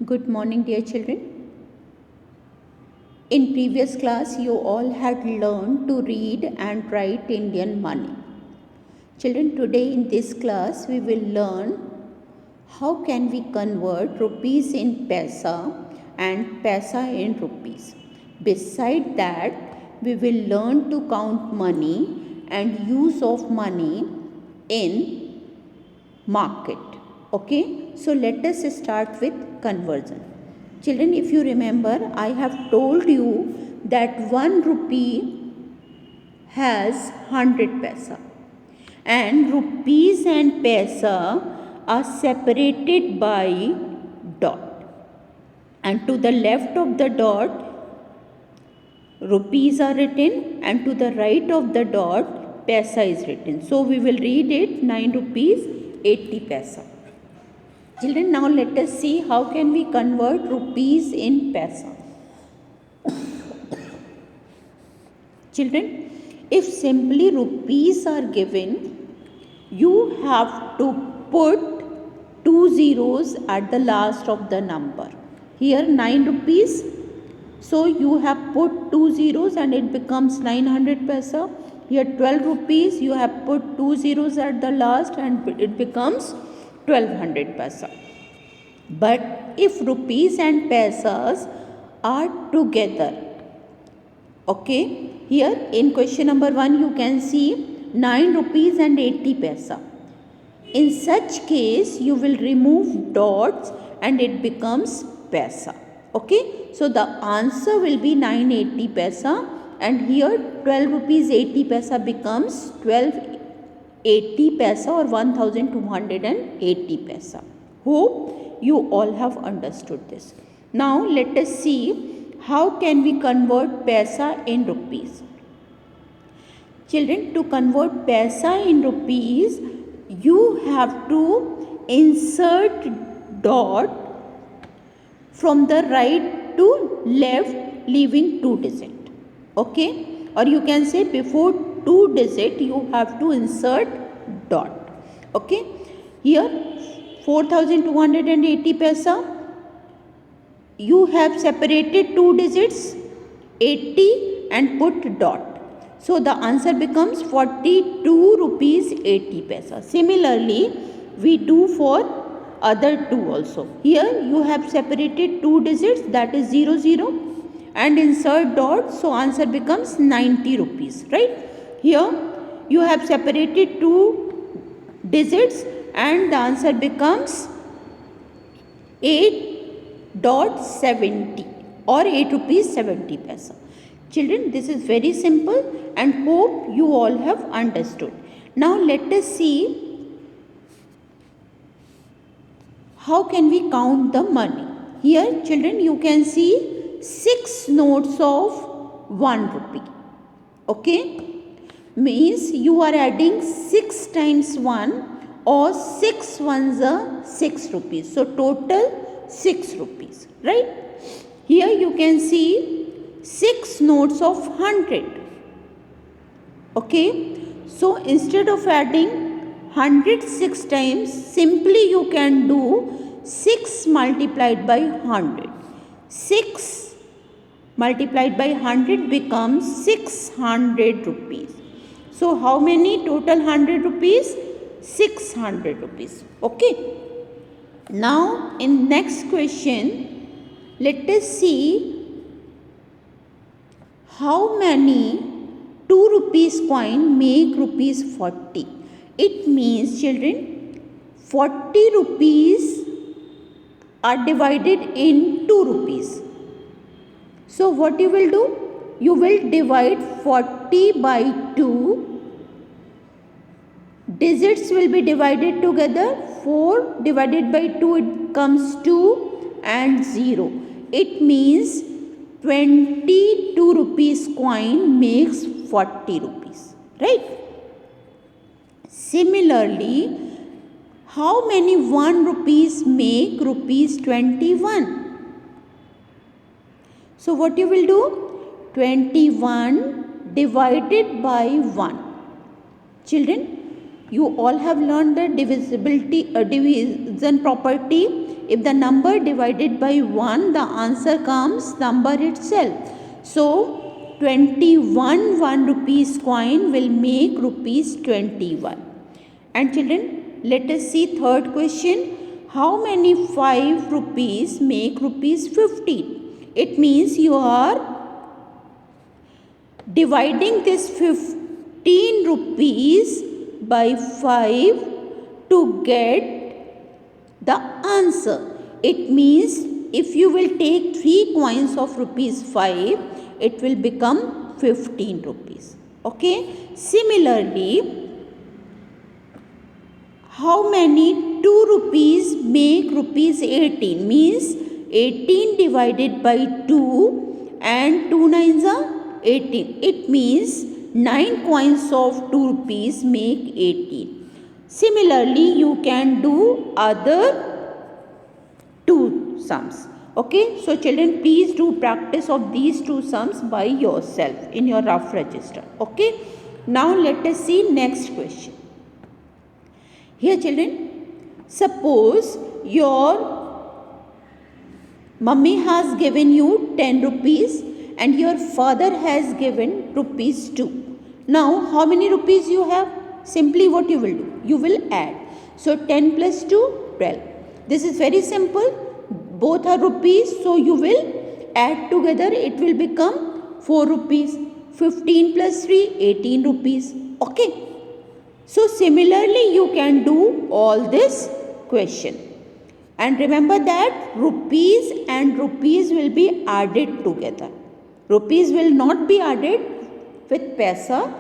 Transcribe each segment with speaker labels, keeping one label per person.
Speaker 1: Good morning, dear children. In previous class, you all had learned to read and write Indian money. Children, today in this class, we will learn how can we convert rupees in paisa and paisa in rupees. Beside that, we will learn to count money and use of money in market. Okay, so let us start with conversion. Children, if you remember, I have told you that 1 rupee has 100 paisa, and rupees and paisa are separated by dot, and to the left of the dot rupees are written, and to the right of the dot paisa is written. So we will read it 9 rupees 80 paisa. Children, now let us see how can we convert rupees in paisa. Children, if simply rupees are given, you have to put 2 zeros at the last of the number. Here 9 rupees, so you have put 2 zeros and it becomes 900 paisa. Here 12 rupees, you have put 2 zeros at the last and it becomes 1200 paisa. But if rupees and paisas are together, okay, here in question number 1 you can see 9 rupees and 80 paisa. In such case you will remove dots and it becomes paisa. Okay, so the answer will be 980 paisa, and here 12 rupees 80 paisa becomes 1280 paisa or 1280 paisa. Hope you all have understood this. Now let us see how can we convert paisa in rupees. Children, to convert paisa in rupees, you have to insert dot from the right to left, leaving 2 digit. Okay, or you can say before 2 digit you have to insert dot. Okay, here 4280 paisa, you have separated 2 digits 80 and put dot. So the answer becomes 42 rupees 80 paisa. Similarly, we do for other two also. Here you have separated 2 digits, that is 00, and insert dot, so answer becomes 90 rupees, right? Here you have separated 2 digits and the answer becomes 8.70 or 8 rupees 70 paisa. Children, this is very simple and hope you all have understood. Now let us see how can we count the money. Here children, you can see 6 notes of 1 rupee. Okay, means you are adding 6 times 1 or 6 ones are 6 rupees. So total 6 rupees, right? Here you can see 6 notes of 100. Okay, so instead of adding 100 6 times, simply you can do 6 multiplied by 100. 6 multiplied by 100 becomes 600 rupees. So how many total 100 rupees? 600 rupees. Okay. Now in next question, let us see how many 2 rupees coin make rupees 40. It means children, 40 rupees are divided in 2 rupees. So what you will do? You will divide 40 by 2. Digits will be divided together. 4 divided by 2, it comes 2 and 0. It means 22 rupees coin makes 40 rupees. Right? Similarly, how many 1 rupees make rupees 21? So what you will do? 21 divided by 1. Children, you all have learned the division property. if the number divided by 1, the answer comes number itself. So 21 1 rupees coin will make rupees 21. And children, let us see third question. How many 5 rupees make rupees 15? It means you are dividing this 15 rupees by 5 to get the answer. It means if you will take 3 coins of rupees 5, it will become 15 rupees. Okay. Similarly, how many 2 rupees make rupees 18? Means 18 divided by 2 and 2 nines are 18. It means 9 coins of 2 rupees make 18. Similarly, you can do other 2 sums. Okay. So children, please do practice of these 2 sums by yourself in your rough register. Okay. Now let us see next question. Here children, suppose your mummy has given you 10 rupees and your father has given rupees 2. Now how many rupees you have? Simply what you will do? You will add. So 10 plus 2, 12. This is very simple. Both are rupees. So you will add together. It will become 4 rupees. 15 plus 3, 18 rupees. Okay. So similarly, you can do all this question. And remember that rupees and rupees will be added together. Rupees will not be added with paisa.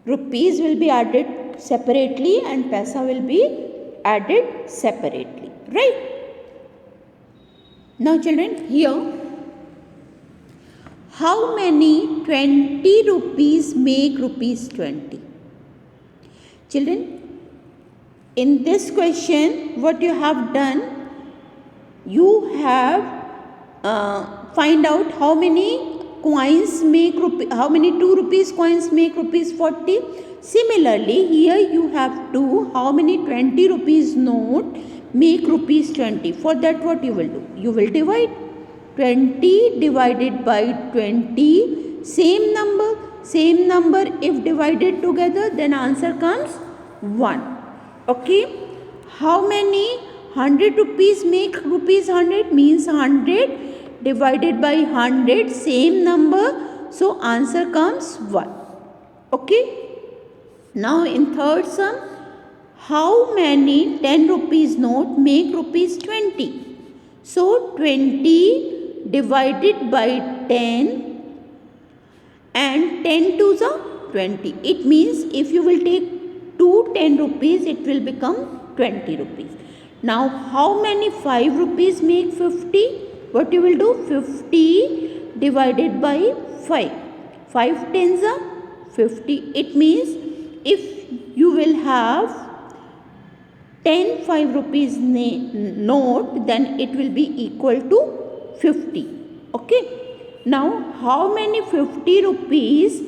Speaker 1: Rupees will be added separately and paisa will be added separately. Right? Now children, here, how many 20 rupees make rupees 20? Children, in this question, what you have done, you have find out how many coins make how many 2 rupees coins make rupees 40. Similarly, here you have to how many 20 rupees note make rupees 20. For that, what you will do? You will divide 20 divided by 20, same number. Same number if divided together, then answer comes 1. Okay. How many 100 rupees make rupees 100? Means 100 divided by 100, same number. So answer comes 1. Okay. Now in third sum, how many 10 rupees note make rupees 20? So 20 divided by 10 and 10 twos are 20. It means if you will take 2 10 rupees, it will become 20 rupees. Now how many 5 rupees make 50? What you will do? 50 divided by 5. 5 tens are 50. It means if you will have 10 5 rupees note, then it will be equal to 50. Okay. Now, how many 50 rupees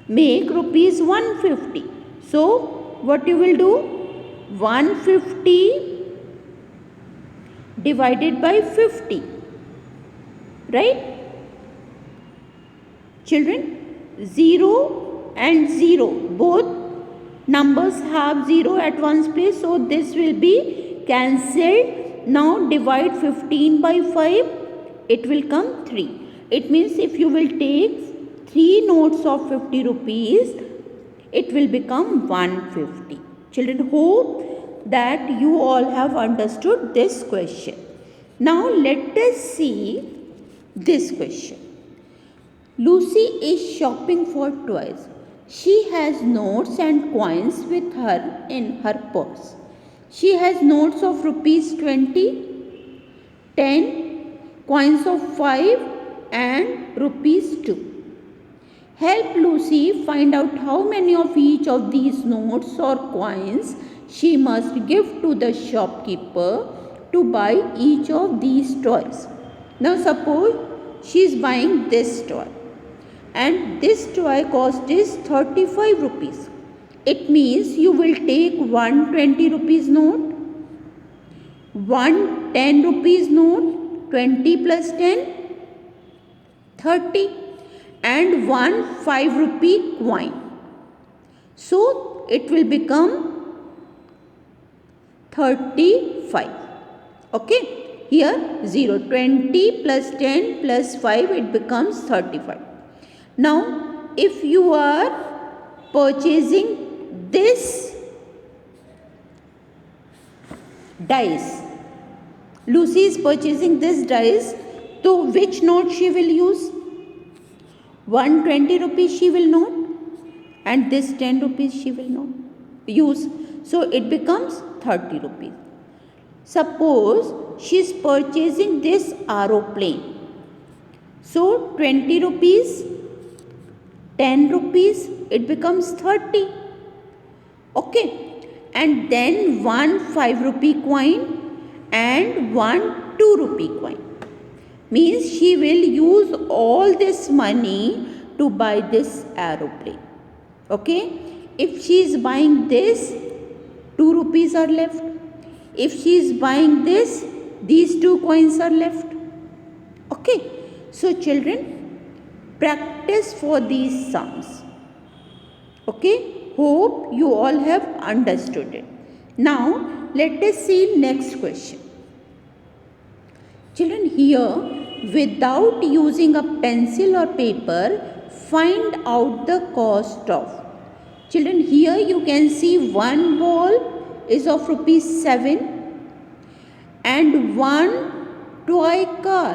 Speaker 1: make rupees 150? So, what you will do? 150 divided by 50. Right? Children, 0 and 0. Both numbers have 0 at one's place. So, this will be cancelled. Now, divide 15 by 5. It will come 3. It means if you will take 3 notes of 50 rupees, it will become 150. Children, hope that you all have understood this question. Now let us see this question. Lucy is shopping for toys. She has notes and coins with her in her purse. She has notes of rupees 20, 10, coins of 5 and rupees 2. Help Lucy find out how many of each of these notes or coins she must give to the shopkeeper to buy each of these toys. Now suppose she is buying this toy and this toy cost is 35 rupees. It means you will take 120 rupees note, one 10 rupees note, 20 plus 10, 30, and one 5 rupee coin. So it will become 35. Okay, here 0, 20 plus 10 plus 5, it becomes 35. Now if you are purchasing this dice, Lucy is purchasing this dice, so which note she will use? 120 rupees she will not, and this 10 rupees she will not use. So it becomes 30 rupees. Suppose she is purchasing this aeroplane. So 20 rupees, 10 rupees, it becomes 30. Okay. And then one 5 rupee coin and one 2 rupee coin. Means she will use all this money to buy this aeroplane. Okay. If she is buying this, 2 rupees are left. If she is buying this, these 2 coins are left. Okay. So children, practice for these sums. Okay. Hope you all have understood it. Now let us see next question. Children, here without using a pencil or paper, find out the cost of. Children, here you can see one ball is of rupees 7 and one toy car.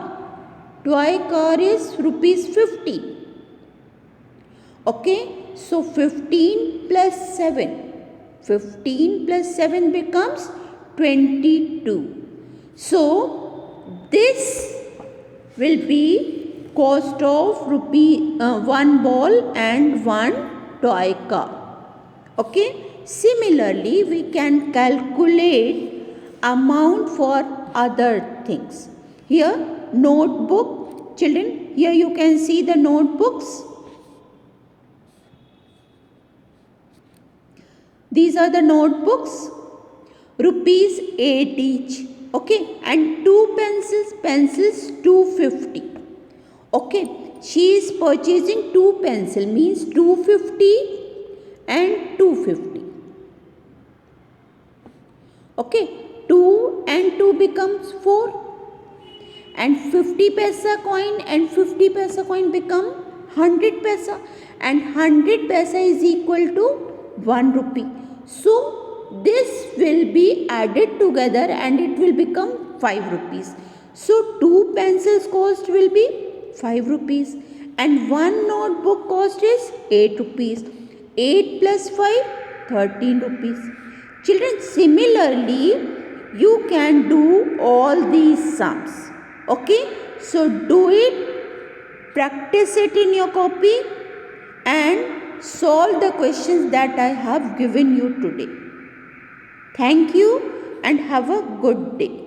Speaker 1: Toy car is rupees 50. Okay, so 15 plus 7. 15 plus 7 becomes 22. So this will be cost of one ball and one toy car. Okay. Similarly, we can calculate amount for other things. Here notebook. Children, here you can see the notebooks. These are the notebooks. Rupees 8 each. Okay, and 2 pencils 250. Okay, she is purchasing 2 pencils, means 250 and 250. Okay, 2 and 2 becomes 4, and 50 paisa coin and 50 paisa coin become 100 paisa, and 100 paisa is equal to 1 rupee. So this will be added together and it will become 5 rupees. So 2 pencils cost will be 5 rupees and 1 notebook cost is 8 rupees. 8 plus 5, 13 rupees. Children, similarly, you can do all these sums. Okay, so do it, practice it in your copy and solve the questions that I have given you today. Thank you and have a good day.